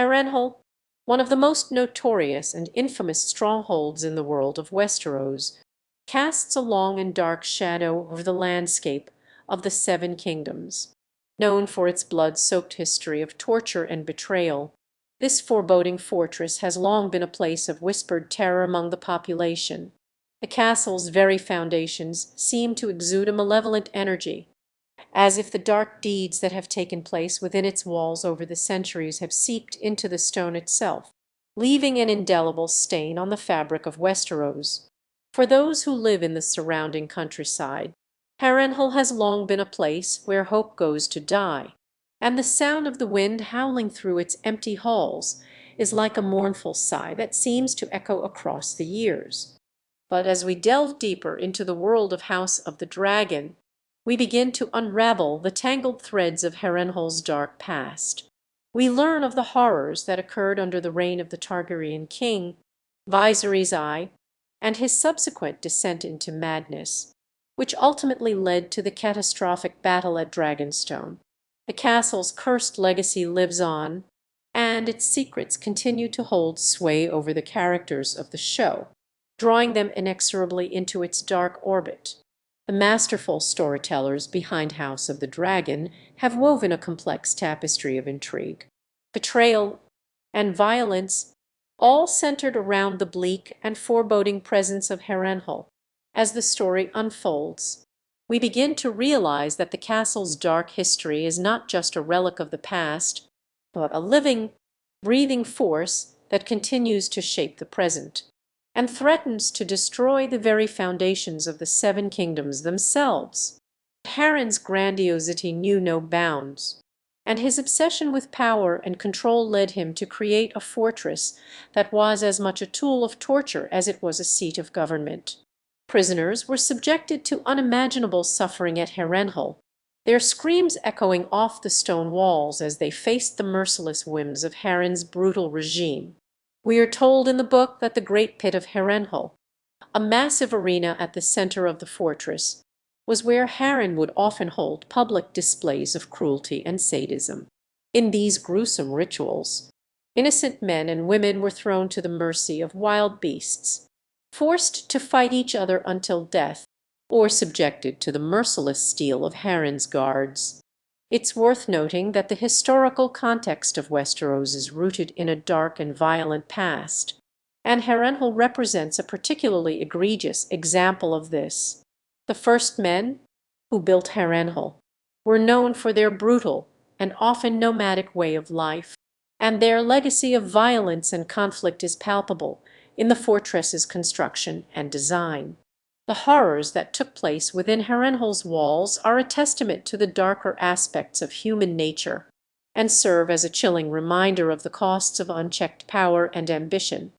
Harrenhal, one of the most notorious and infamous strongholds in the world of Westeros, casts a long and dark shadow over the landscape of the Seven Kingdoms. Known for its blood-soaked history of torture and betrayal, this foreboding fortress has long been a place of whispered terror among the population. The castle's very foundations seem to exude a malevolent energy, as if the dark deeds that have taken place within its walls over the centuries have seeped into the stone itself, leaving an indelible stain on the fabric of Westeros. For those who live in the surrounding countryside, Harrenhal has long been a place where hope goes to die, and the sound of the wind howling through its empty halls is like a mournful sigh that seems to echo across the years. But as we delve deeper into the world of House of the Dragon, we begin to unravel the tangled threads of Harrenhal's dark past. We learn of the horrors that occurred under the reign of the Targaryen king, Viserys I, and his subsequent descent into madness, which ultimately led to the catastrophic battle at Dragonstone. The castle's cursed legacy lives on, and its secrets continue to hold sway over the characters of the show, drawing them inexorably into its dark orbit. The masterful storytellers behind House of the Dragon have woven a complex tapestry of intrigue, betrayal, and violence, all centered around the bleak and foreboding presence of Harrenhal. As the story unfolds, we begin to realize that the castle's dark history is not just a relic of the past, but a living, breathing force that continues to shape the present, and threatens to destroy the very foundations of the Seven Kingdoms themselves. Harren's grandiosity knew no bounds, and his obsession with power and control led him to create a fortress that was as much a tool of torture as it was a seat of government. Prisoners were subjected to unimaginable suffering at Harrenhal, their screams echoing off the stone walls as they faced the merciless whims of Harren's brutal regime. We are told in the book that the Great Pit of Harrenhal, a massive arena at the center of the fortress, was where Harren would often hold public displays of cruelty and sadism. In these gruesome rituals, innocent men and women were thrown to the mercy of wild beasts, forced to fight each other until death, or subjected to the merciless steel of Harren's guards. It's worth noting that the historical context of Westeros is rooted in a dark and violent past, and Harrenhal represents a particularly egregious example of this. The first men who built Harrenhal were known for their brutal and often nomadic way of life, and their legacy of violence and conflict is palpable in the fortress's construction and design. The horrors that took place within Harrenhal's walls are a testament to the darker aspects of human nature, and serve as a chilling reminder of the costs of unchecked power and ambition.